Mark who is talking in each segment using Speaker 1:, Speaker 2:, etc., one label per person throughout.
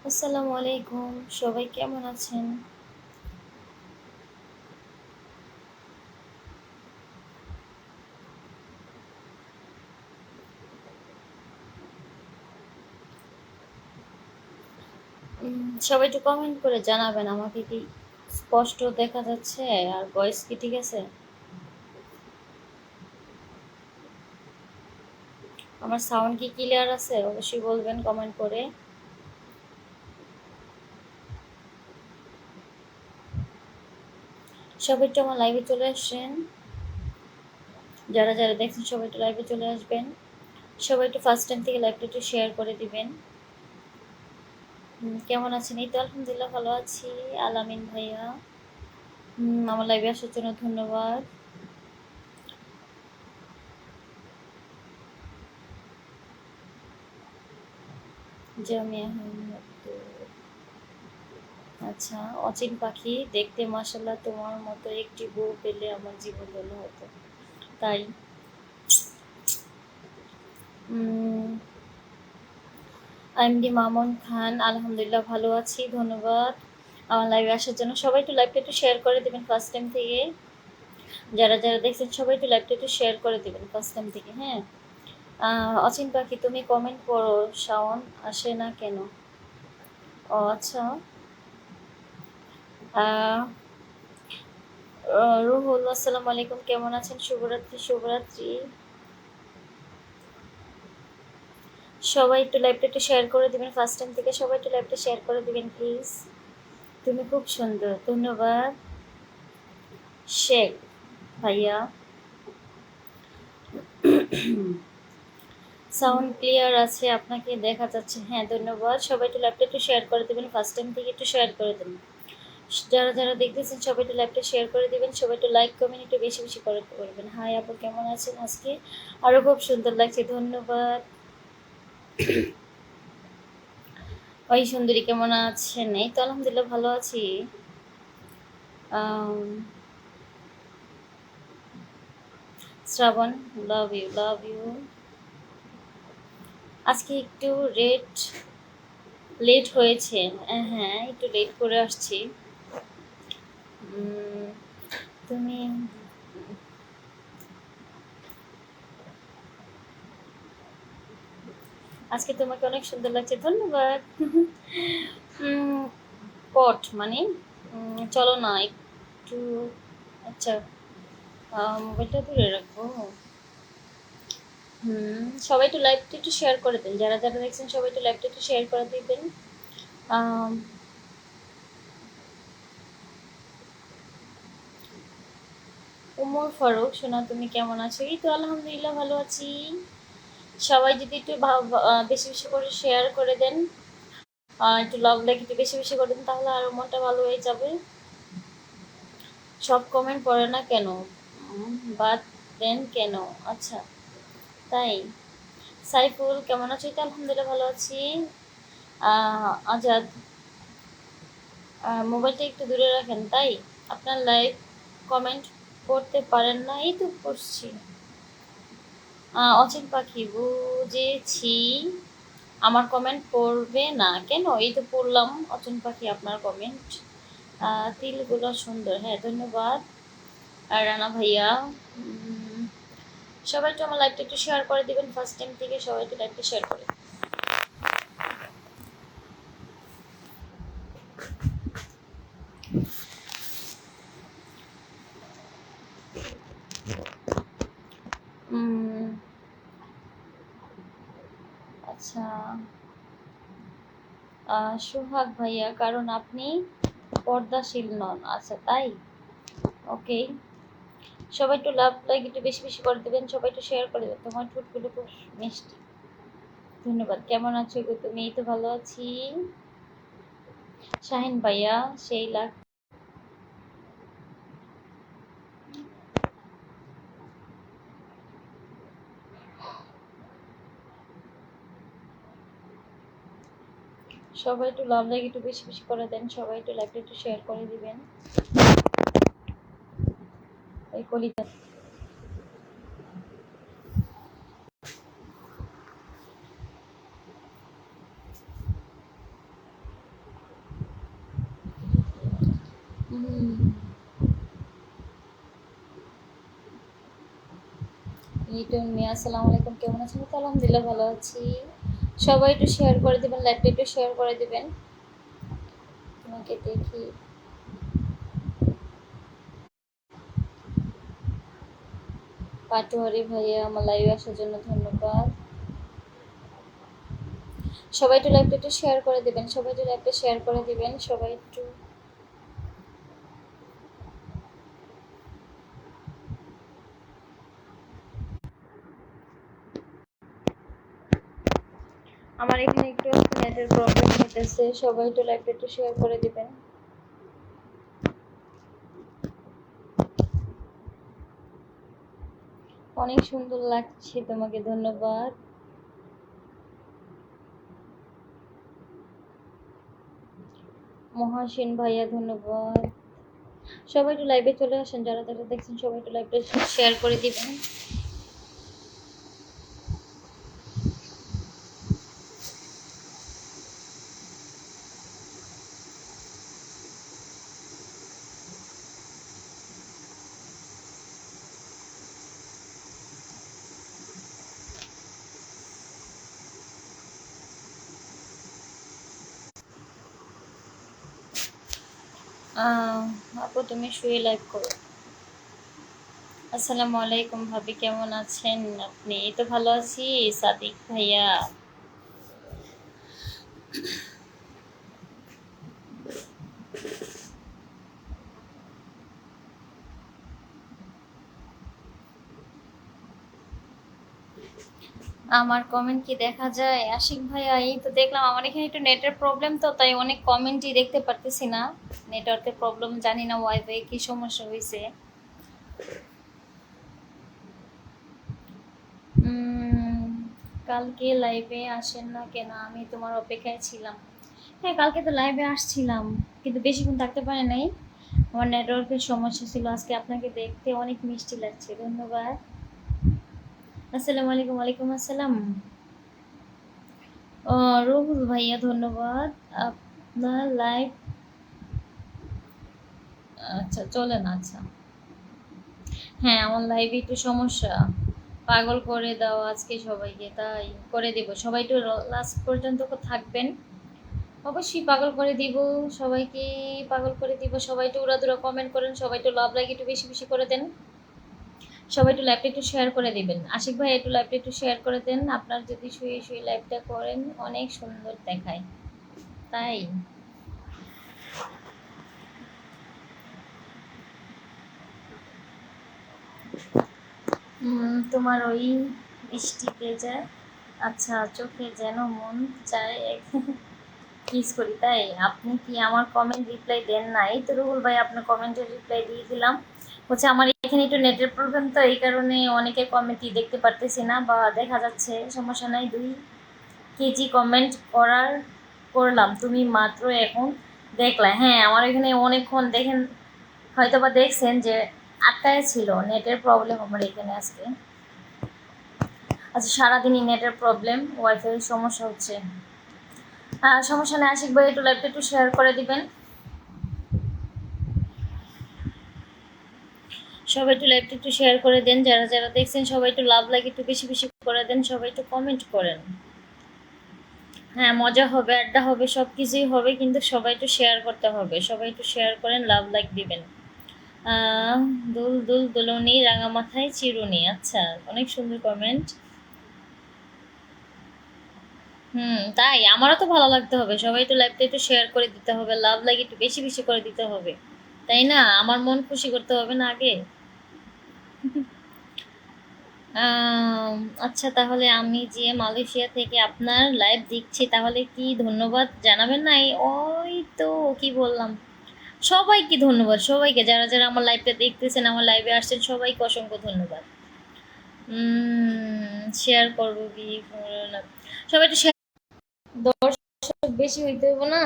Speaker 1: আসসালামু আলাইকুম। সবাই কেমন আছেন? সবাই একটু কমেন্ট করে জানাবেন আমাকে কি স্পষ্ট দেখা যাচ্ছে আর ভয়েস কি ঠিক আছে? আমার সাউন্ড কি ক্লিয়ার আছে? অবশ্যই বলবেন কমেন্ট করে। সবাই একটু আমার লাইভে চলে আসছেন। যারা দেখছেন সবাই একটু লাইভে চলে আসবেন। সবাই একটু ফার্স্ট টাইম থেকে লাইভটা একটু শেয়ার করে দিবেন। কেমন আছেন? এই তো আলহামদুলিল্লাহ ভালো আছি। আলামিন ভাইয়া, আমার লাইভে আসার জন্য ধন্যবাদ। জামিয়া আহমেদ। আচ্ছা, অচিন পাখি দেখতে মাশাআল্লাহ, তোমার মতো একটি বউ পেলে আমার জীবন ধন্য হতো। তাই এমডি মামুন খান, আলহামদুলিল্লাহ ভালো আছি, ধন্যবাদ। আমার লাইভে আসার জন্য সবাই একটু লাইভটা একটু শেয়ার করে দেবেন ফার্স্ট টাইম থেকে। যারা দেখছেন সবাই একটু লাইভটা একটু শেয়ার করে দেবেন ফার্স্ট টাইম থেকে, হ্যাঁ। অচিন পাখি তুমি কমেন্ট করো, সাউন্ড আসে না কেন? ও আচ্ছা। আহ, রুহুল, আসসালামু আলাইকুম, কেমন আছেন? শুভরাত্রি শুভরাত্রি। সবাই একটু লাইভটা একটু শেয়ার করে দিবেন ফার্স্ট টাইম থেকে, সবাই একটু লাইভটা শেয়ার করে দিবেন প্লিজ। তুমি খুব সুন্দর, ধন্যবাদ। শেখ ভাইয়া, সাউন্ড ক্লিয়ার আছে, আপনাকে দেখা যাচ্ছে, হ্যাঁ ধন্যবাদ। সবাই একটু লাইভটা একটু শেয়ার করে দেবেন ফার্স্ট টাইম থেকে, একটু শেয়ার করে দেবেন। যারা দেখতেছেন সবাই একটু লাইভটা শেয়ার করে দিবেন, সবাই একটু লাইক কমেন্ট একটু বেশি বেশি করে করবেন। হাই আপু, কেমন আছেন আজকে? আরো খুব সুন্দর লাগছে, ধন্যবাদ। ওই সুন্দরী কেমন আছেন? এই তো আলহামদুলিল্লাহ ভালো আছি। আম, শ্রাবণ, লাভ ইউ লাভ ইউ। আজকে একটু লেট হয়েছে। হ্যাঁ, একটু লেট করে আসছি। উম, তুমি আজকে তোমাকে অনেক সুন্দর লাগছে, ধন্যবাদ। উম, পট মানে চলো না একটু। আচ্ছা, মোবাইলটা দূরে রাখবো। সবাই একটু লাইভটা একটু শেয়ার করে দেন, যারা দেখছেন সবাই একটু লাইভটা একটু শেয়ার করে দিবেন। আম, উমর ফারুক, শোনা তুমি কেমন আছো? এই তো আলহামদুলিল্লাহ ভালো আছি। সবাই যদি একটু বেশি বেশি করে শেয়ার করে দেন, একটু লাভ লাইক একটু বেশি বেশি করে দেন, তাহলে আরো মনটা ভালো হয়ে যাবে। সব কমেন্ট পড়ে না কেন? বাদ দেন কেন? আচ্ছা, তাই। সাইফুল, কেমন আছো? এই তো আলহামদুলিল্লাহ ভালো আছি। আজাদ, মোবাইলটা একটু দূরে রাখেন, তাই আপনার লাইভ কমেন্ট করতে পারেন না। এই তো করছি। অচিন পাখি, বুঝেছি। আমার কমেন্ট পড়বে না কেন? এই তো পড়লাম অচিন পাখি আপনার কমেন্ট। তিলগুলো সুন্দর, হ্যাঁ ধন্যবাদ। আর রানা ভাইয়া, সবাই একটু আমার লাইভটা একটু শেয়ার করে দিবেন ফার্স্ট টাইম থেকে, সবাই একটু লাইভটা শেয়ার করে। উম, আচ্ছা, সোহাগ ভাইয়া, কারণ আপনি পর্দাশীল নন। আচ্ছা, তাই। ওকে, সবাই একটু লাভ লাইক একটু বেশি বেশি করে দেবেন, সবাই একটু শেয়ার করে দেবেন। তোমার ঠোঁটগুলো খুব মিষ্টি, ধন্যবাদ। কেমন আছো গো তুমি? এই তো ভালো আছি। শাহিন ভাইয়া, সেই লাখ। সবাই একটু লাভ লাইক একটু বেশি বেশি করে দেন, সবাই একটু লাইভটা একটু শেয়ার করে দিবেন। এই কলিতা, ইটন মিয়া আসসালামু আলাইকুম, কেমন আছেন? তো আলহামদুলিল্লাহ ভালো আছি। সবাই একটু শেয়ার করে দিবেন, লাইভটা একটু শেয়ার করে দিবেন। তোমাকে দেখি। পাটোয়ারি ভাইয়া আমার লাইভে আসার জন্য ধন্যবাদ। সবাই একটু লাইভটা একটু শেয়ার করে দিবেন, সবাই একটু লাইভটা শেয়ার করে দিবেন, সবাই একটু। আমার এখানে একটু নেটের প্রবলেম হতেছে, সবাই একটু লাইভটা একটু শেয়ার করে দিবেন। অনেক সুন্দর লাগছে তোমাকে, ধন্যবাদ। মহাসিন ভাইয়া ধন্যবাদ। সবাই একটু লাইভে চলে আসেন, যারা যারা দেখছেন সবাই একটু লাইভটা শেয়ার করে দিবেন। আপু তুমি শুয়ে লাইভ করো। আসসালামু আলাইকুম ভাবি, কেমন আছেন আপনি? এই তো ভালো আছি সাদিক ভাইয়া। আমার কমেন্ট কি দেখা যায় আশিক ভাইয়া? এই তো দেখলাম, আমার এখানে একটু নেটের প্রবলেম, তো তাই অনেক কমেন্টই দেখতে পারতেছি না। নেটওয়ার্কের প্রবলেম, জানি না ওয়াইফাই কি সমস্যা হয়েছে। কালকে লাইভে আসেন না কেন? আমি তোমার অপেক্ষায় ছিলাম। হ্যাঁ, কালকে তো লাইভে আসছিলাম, কিন্তু বেশিক্ষণ থাকতে পারে নাই, আমার নেটওয়ার্কের সমস্যা ছিল। আজকে আপনাকে দেখতে অনেক মিষ্টি লাগছে, ধন্যবাদ। আসসালামু আলাইকুম। ওয়ালাইকুম আসসালাম। রুহুল ভাইয়া ধন্যবাদ। আপনার লাইভ আচ্ছা চলে না, আচ্ছা। হ্যাঁ, আমার লাইভে একটু সমস্যা, পাগল করে দাও আজকে সবাইকে, তাই করে দেব। সবাই একটু লাস্ট পর্যন্ত থাকবেন, অবশ্যই পাগল করে দিব সবাইকে, পাগল করে দিব। সবাই একটু উড়াদুরা কমেন্ট করেন, সবাই একটু লাভ লাইক একটু বেশি বেশি করে দেন, সবাই একটু লাইভটা একটু শেয়ার করে দিবেন। আশিক ভাই একটু লাইভটা একটু শেয়ার করে দেন, আপনার যদি শুয়ে শুয়ে লাইভটা করেন অনেক সুন্দর দেখায়, তাই। তোমার ওই বৃষ্টিতে যায়, আচ্ছা চোখে যেন মন চায় কিস করি, তাই। আপনি কি আমার কমেন্ট রিপ্লাই দেন না? এই তো রুহুল ভাই, আপনার কমেন্টের রিপ্লাই দিয়ে দিলাম। হচ্ছে আমার এখানে একটু নেটের প্রবলেম, তো এই কারণে অনেকের কমেন্টই দেখতে পারতেছি না বা দেখা যাচ্ছে, সমস্যা নাই। 2 কেজি কমেন্ট করলাম, তুমি মাত্র এখন দেখলে। হ্যাঁ, আমার এখানে অনেকক্ষণ দেখেন, হয়তো বা দেখছেন যে আটকায় ছিল, নেটের প্রবলেম আমার এখানে আজকে। আচ্ছা, সারাদিনই নেটের প্রবলেম, ওয়াইফাই সমস্যা হচ্ছে। সমস্যা নেই, আশিক ভাই একটু লাইভটা একটু শেয়ার করে দিবেন, সবাই একটু লাইভটা একটু শেয়ার করে দেন। যারা যারা দেখছেন সবাই একটু লাভ লাইক একটু বেশি বেশি করে দেন, সবাই একটু কমেন্ট করেন। হ্যাঁ, মজা হবে, আড্ডা হবে, সব কিছুই হবে, কিন্তু সবাই একটু শেয়ার করতে হবে। সবাই একটু শেয়ার করেন, লাভ লাইক দিবেন। দুল দুল দুলনি রাঙা মাথায় চিরুনি, আচ্ছা অনেক সুন্দর কমেন্ট। তাই আমারও তো ভালো লাগতে হবে, সবাই একটু লাইভটা একটু শেয়ার করে দিতে হবে, লাভ লাইক একটু বেশি বেশি করে দিতে হবে, তাই না? আমার মন খুশি করতে হবে না আগে? আচ্ছা, তাহলে আমি যে মালয়েশিয়া থেকে আপনার লাইভ দেখছি, তাহলে কি ধন্যবাদ জানাবেন না? ওই তো কি বললাম, সবাইকে ধন্যবাদ, সবাইকে যারা যারা আমার লাইভটা দেখতেছেন, আমার লাইভে আসছেন, সবাইকে অসংখ্য ধন্যবাদ। শেয়ার করবো কি না, সবাই একটু শেয়ার, দর্শক বেশি হইতে হইব না?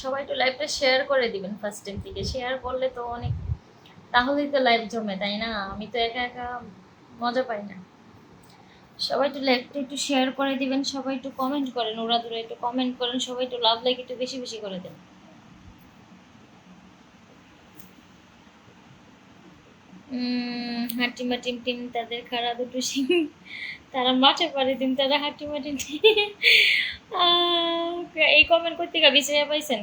Speaker 1: সবাই একটু লাইভটা শেয়ার করে দিবেন, ফার্স্ট টাইম থেকে শেয়ার করলে তো অনেক, তাহলেই তো লাইভ জমে, তাই না? আমি তো একা একা মজা পাই না। সবাই একটু লাইকটা একটু শেয়ার করে দিবেন, সবাই একটু কমেন্ট করেন, উড়াধুরা একটু কমেন্ট করেন, সবাই একটু লাভ লাইক একটু বেশি বেশি করে দেন। হাটিমা টিম টিম তাদের খাড়া দুটো সিং, তারা মাঠে পারে দিন, তারা হাটিমা টিম টিম। এই কমেন্ট করতে গা বিছড়ে পাইছেন।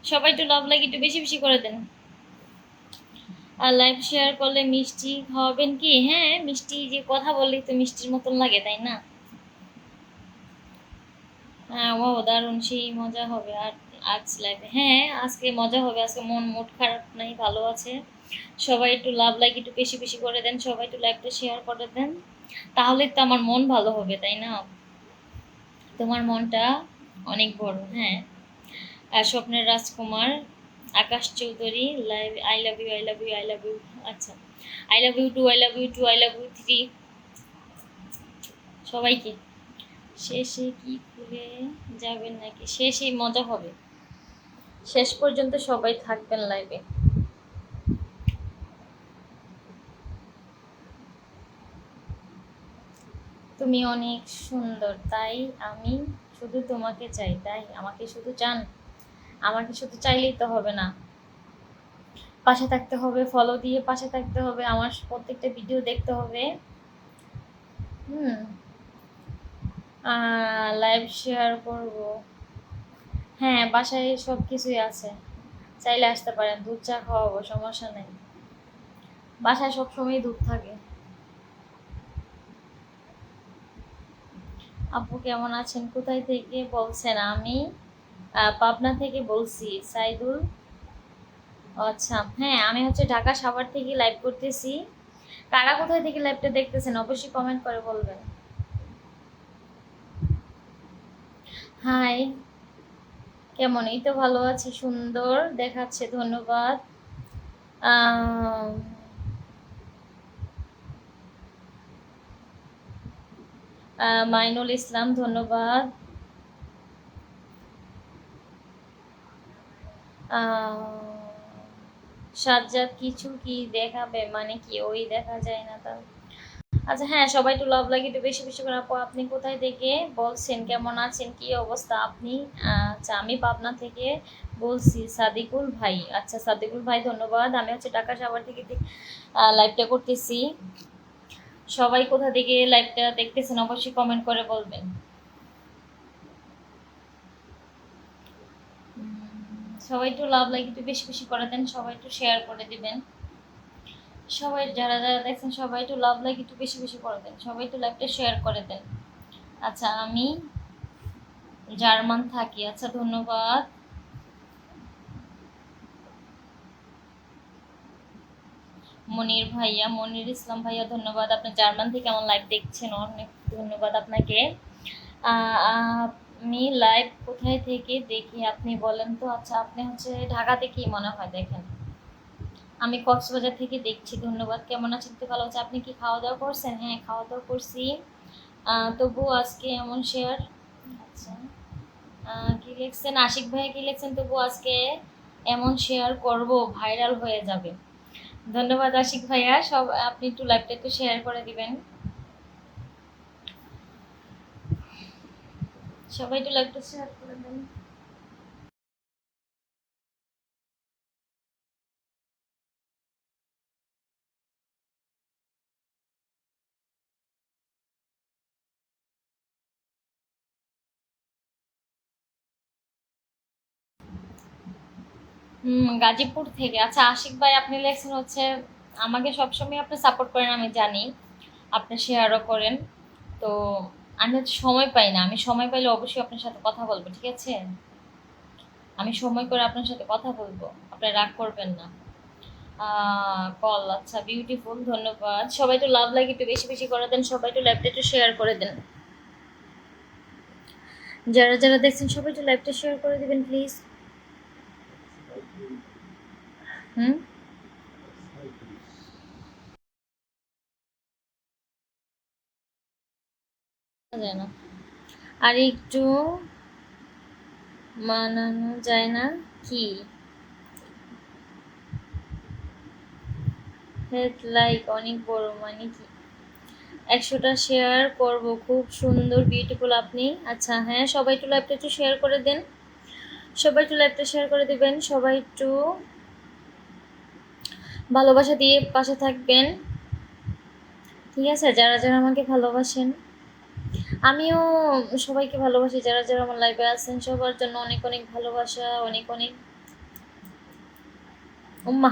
Speaker 1: সবাই একটু লাভ লাইক একটু বেশি বেশি করে দেন। আর লাইভ শেয়ার করলে মিষ্টি খাওয়াবেন কি? হ্যাঁ, মিষ্টি যে কথা বললেই তো মিষ্টির মতন লাগে, তাই না? হ্যাঁ, ও দারুণ, সেই মজা হবে। আর আজ লাইভে, হ্যাঁ আজকে মজা হবে, আজকে মন মুড খারাপ নাই, ভালো আছে। সবাই একটু লাভ লাইক একটু বেশি বেশি করে দেন, সবাই একটু লাইভটা শেয়ার করে দেন, তাহলে তো আমার মন ভালো হবে, তাই না? তোমার মনটা অনেক বড়, হ্যাঁ। আর স্বপ্নের রাজকুমার, Akash Chowdhury live, I love you, I love you, I love you. আচ্ছা, I love you too, I love you too, I love you three, সবাইকে। শেষে কি খুলে যাবেন নাকি? শেষেই মজা হবে, শেষ পর্যন্ত সবাই থাকবেন লাইভে। তুমি অনেক সুন্দর, তাই আমি শুধু তোমাকে চাই। তাই আমাকে শুধু চান? আমাকে শুধু চাইলেই তো হবে না, পাশে থাকতে হবে, ফলো দিয়ে পাশে থাকতে হবে, আমার প্রত্যেকটা ভিডিও দেখতে হবে। হুম। লাইভ শেয়ার করব, হ্যাঁ বাসায় সব কিছুই আছে, চাইলে আসতে পারেন, দুধ চা খাওয়াবো, সমস্যা নেই, বাসায় সবসময় দুধ থাকে। আপু কেমন আছেন? কোথায় থেকে বলছেন? আমি পাবনা থেকে বলছি, সাইদুল। আচ্ছা, হ্যাঁ আমি হচ্ছে ঢাকা সাভার থেকে লাইভ করতেছি। কারা কোথায় থেকে লাইভটা দেখতেছেন অবশ্যই কমেন্ট করে বলবেন। হাই, কেমন? এই তো ভালো আছি, সুন্দর দেখাচ্ছে, ধন্যবাদ। আহ, মাইনুল ইসলাম, ধন্যবাদ। সাজ্জাদ, কিছু কি দেখাবে মানে কি? ওই দেখা যায় না তার। আচ্ছা হ্যাঁ, সবাই একটু লাভ লাগে একটু বেশি বেশি করে। আপু আপনি কোথায় থেকে বলছেন? কেমন আছেন? কি অবস্থা আপনি? আচ্ছা, আমি পাবনা থেকে বলছি, সাদিকুল ভাই। আচ্ছা সাদিকুল ভাই, ধন্যবাদ। আমি হচ্ছে ঢাকা সাভার থেকে লাইভটা করতেছি। সবাই কোথা থেকে লাইভটা দেখতেছেন অবশ্যই কমেন্ট করে বলবেন। সবাই একটু লাভ লাইক একটু বেশি বেশি করে দেন, সবাই একটু শেয়ার করে দিবেন। সবাই যারা যারা দেখছেন সবাই একটু লাভ লাইক একটু বেশি বেশি করে দেন, সবাই একটু লাইভটা শেয়ার করে দেন। আচ্ছা, আমি জার্মান থাকি। আচ্ছা, ধন্যবাদ। মনির ভাইয়া, মনির ইসলাম ভাইয়া, ধন্যবাদ। আপনি জার্মান থেকে আমার লাইভ দেখছেন, অনেক ধন্যবাদ আপনাকে। আমি লাইভ কোথায় থেকে দেখি আপনি বলেন তো? আচ্ছা, আপনি হচ্ছে ঢাকা থেকেই মনে হয় দেখেন। আমি কক্সবাজার থেকে দেখছি, ধন্যবাদ। কেমন আছেন? তো ভালো আছে। আপনি কি খাওয়া দাওয়া করছেন? হ্যাঁ, খাওয়া দাওয়া করছি। তবু আজকে এমন শেয়ার। আচ্ছা, কি লিখছেন আশিক ভাইয়া? কি লিখছেন? তবু আজকে এমন শেয়ার করব, ভাইরাল হয়ে যাবে। ধন্যবাদ আশিক ভাইয়া। সব আপনি একটু লাইভটা একটু শেয়ার করে দিবেন, সবাই একটু লাইভটা শেয়ার করে দেন। গাজীপুর থেকে। আচ্ছা আশিক ভাই, আপনি লেখছেন হচ্ছে আমাকে সবসময় আপনি সাপোর্ট করেন, আমি জানি আপনি শেয়ারও করেন। তো আমি হচ্ছে সময় পাই না, আমি সময় পাইলে অবশ্যই আপনার সাথে কথা বলবো, ঠিক আছে? আমি সময় করে আপনার সাথে কথা বলবো, আপনি রাগ করবেন না। কল, আচ্ছা বিউটিফুল, ধন্যবাদ। সবাই একটু লাভ লাইক একটু বেশি বেশি করে দেন, সবাই একটু লাইভটা একটু শেয়ার করে দেন। যারা যারা দেখছেন সবাই একটু লাইভটা শেয়ার করে দিবেন প্লিজ। হুম। যায় না, আর একটু মানানো যায় না কি? হেড লাইক অনেক বড় মানে কি? 100টা শেয়ার করব, খুব সুন্দর বিউটিফুল আপনি। আচ্ছা হ্যাঁ, সবাই একটু লাইভটা একটু শেয়ার করে দেন, সবাই একটু লাইভটা শেয়ার করে দিবেন, সবাই একটু ভালোবাসা দিয়ে পাশে থাকবেন, ঠিক আছে? যারা যারা আমাকে ভালোবাসেন, আমিও সবাইকে ভালোবাসি। যারা যারা আমার লাইভে আছেন সবার জন্য অনেক অনেক ভালোবাসা, অনেক অনেক। উম্মা,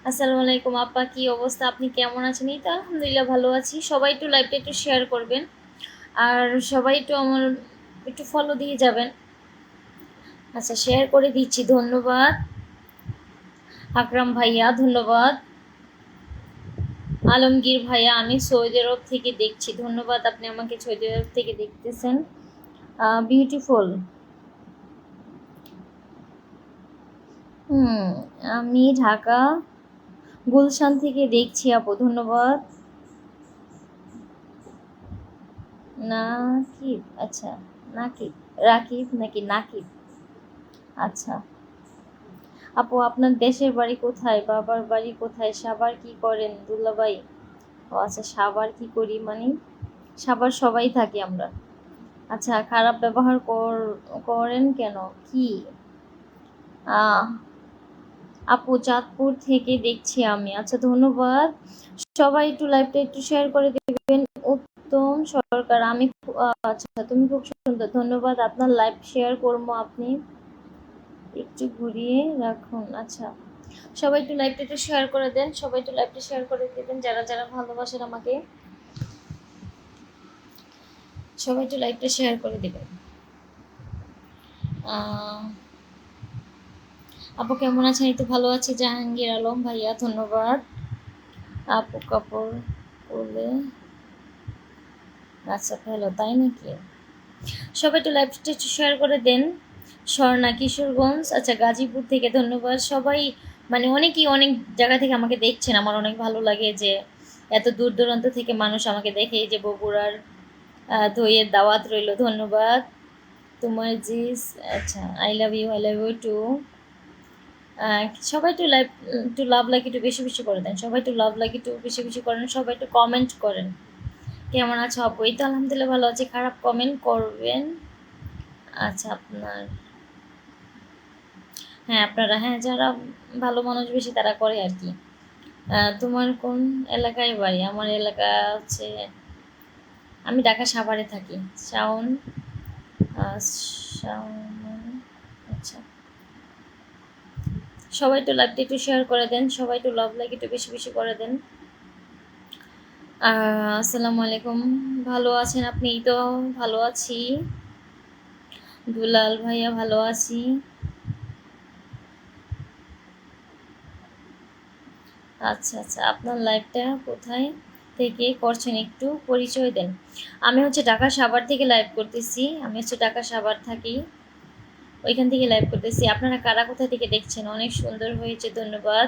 Speaker 1: আসসালামু আলাইকুম আপা, কি অবস্থা? আপনি কেমন আছেন? এই তো আলহামদুলিল্লাহ ভালো আছি। সবাই একটু লাইভটা একটু শেয়ার করবেন, আর সবাই একটু আমার একটু ফলো দিয়ে যাবেন। আচ্ছা শেয়ার করে দিচ্ছি, ধন্যবাদ আকরাম ভাইয়া, ধন্যবাদ আলমগীর ভাইয়া। আমি সৌদি আরব থেকে দেখছি, ধন্যবাদ, আপনি আমাকে সৌদি আরব থেকে দেখতেছেন। বিউটিফুল। আমি ঢাকা গুলশান থেকে দেখছি আপু, ধন্যবাদ। নাকিব, আচ্ছা নাকিব, রাকিব নাকি নাকিব, আচ্ছা। আপু আপনার দেশের বাড়ি কোথায়? বাবার বাড়ি কোথায়? সাভার। কি করেন দুলাভাই? ও আচ্ছা, সাভার কি করি মানে? সাভার সবাই থাকি আমরা। আচ্ছা, খারাপ ব্যবহার করেন কেন? কি আহ আপু চাঁদপুর থেকে দেখছি আমি। আচ্ছা ধন্যবাদ। সবাই একটু লাইভটা একটু শেয়ার করে দিবেন। উত্তম সরকার, আমি আচ্ছা তুমি খুব সুন্দর, ধন্যবাদ। আপনার লাইভ শেয়ার করবো, আপনি একটু ঘুরিয়ে রাখুন। আচ্ছা, সবাই একটু লাইভটা একটু শেয়ার করে দেন, সবাই একটু লাইভটা শেয়ার করে দেবেন, যারা যারা ভালোবাসেন আমাকে, সবাই একটু লাইভটা শেয়ার করে দেবেন। আপু কেমন আছেন? এই তো ভালো আছি। জাহাঙ্গীর আলম ভাইয়া, ধন্যবাদ। আপু কাপড় পরলে আচ্ছা ভালো, তাই নাকি? সবাই একটু লাইভটা একটু শেয়ার করে দেন। স্বর্ণা কিশোরগঞ্জ, আচ্ছা গাজীপুর থেকে, ধন্যবাদ। সবাই মানে অনেকেই অনেক জায়গা থেকে আমাকে দেখছেন, আমার অনেক ভালো লাগে যে এত দূর দূরান্ত থেকে মানুষ আমাকে দেখে। এই যে বগুড়ার দইয়ের দাওয়াত রইল, ধন্যবাদ। তোমার জিস, আচ্ছা আই লাভ ইউ টু। সবাই একটু লাইভ একটু লাভ লাইক একটু বেশি বেশি করে দেন, সবাই একটু লাভ লাইক একটু বেশি বেশি করেন, সবাই একটু কমেন্ট করেন। কেমন আছো আপু? এই তো আলহামদুলিল্লাহ ভালো আছি। খারাপ কমেন্ট করবেন। আচ্ছা আপনার, হ্যাঁ আপনারা, হ্যাঁ যারা ভালো মানুষ বেশি তারা করে আর কি। তোমার কোন এলাকায় বাড়ি? আমার এলাকা হচ্ছে, আমি ঢাকা সাভারে থাকি। শাওন, শাওন, আচ্ছা। সবাই একটু লাইভটা একটু শেয়ার করে দেন, সবাই একটু লাভ লাইক একটু বেশি বেশি করে দেন। আসসালামু আলাইকুম, ভালো আছেন আপনি? এই তো ভালো আছি দুলাল ভাইয়া, ভালো আছি। আচ্ছা আচ্ছা, আপনার লাইভটা কোথায় থেকে করছেন একটু পরিচয় দেন। আমি হচ্ছে ঢাকা সাভার থেকে লাইভ করতেছি, আমি হচ্ছে ঢাকা সাভার থাকি, ওইখান থেকে লাইভ করতেছি। আপনারা কারা কোথা থেকে দেখছেন? অনেক সুন্দর হয়েছে, ধন্যবাদ।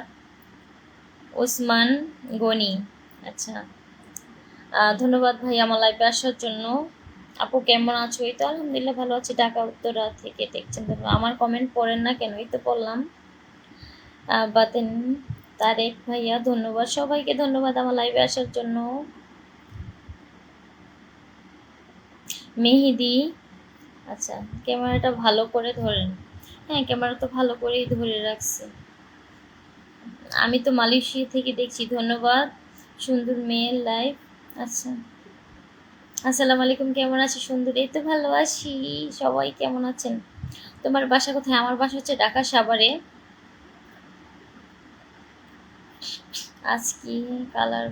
Speaker 1: ওসমান গনি, আচ্ছা ধন্যবাদ ভাই আমার লাইভে আসার জন্য। আপু কেমন আছো? এই তো আলহামদুলিল্লাহ ভালো আছি। ঢাকা উত্তরা থেকে দেখছেন, ধন্যবাদ। আমার কমেন্ট পড়েন না কেন? এই তো পড়লাম। বাতেন তারেক ভাইয়া, ধন্যবাদ। সবাইকে ধন্যবাদ আমার লাইভে আসার জন্য। মেহেদি, আচ্ছা ক্যামেরাটা ভালো করে ধরেন। হ্যাঁ ক্যামেরা তো ভালো করেই ধরে রাখছে। আমি তো মালয়েশিয়া থেকে দেখছি, ধন্যবাদ। সুন্দর মেয়ের লাইভ, আচ্ছা। আসসালামু আলাইকুম, কেমন আছি সুন্দর? এই তো ভালো আছি। সবাই কেমন আছেন? তোমার বাসা কোথায়? আমার বাসা হচ্ছে ঢাকা সাভারে। আজ কি কালার?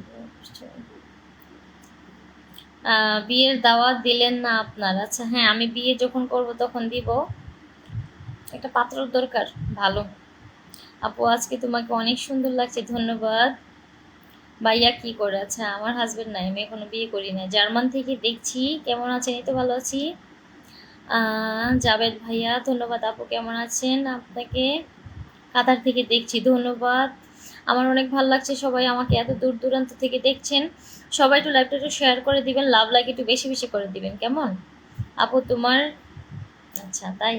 Speaker 1: বিয়ের দাওয়াত দিলেন না আপনার? আচ্ছা হ্যাঁ, আমি বিয়ে যখন করব তখন দিব। একটা পাত্রর দরকার ভালো। আপু আজকে তোমাকে অনেক সুন্দর লাগছে, ধন্যবাদ। ভাইয়া কি করে? আচ্ছা আমার হাজবেন্ড নাই, আমি এখনো বিয়ে করি না। জার্মান থেকে দেখছি, কেমন আছেন? এই তো ভালো আছি। জাবেদ ভাইয়া, ধন্যবাদ। আপু কেমন আছেন? আপনাকে কাতার থেকে দেখছি, ধন্যবাদ। আমার অনেক ভালো লাগছে সবাই আমাকে এত দূর দূরান্ত থেকে দেখছেন। সবাই একটু লাইভটা একটু শেয়ার করে দিবেন, লাভ লাইক একটু বেশি বেশি করে দিবেন, কেমন? আপু তোমার, আচ্ছা তাই,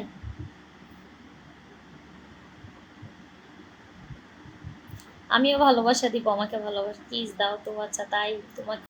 Speaker 1: আমিও ভালোবাসা দিব, আমাকে ভালোবাসা কিস দাও তো। আচ্ছা তাই, তোমাকে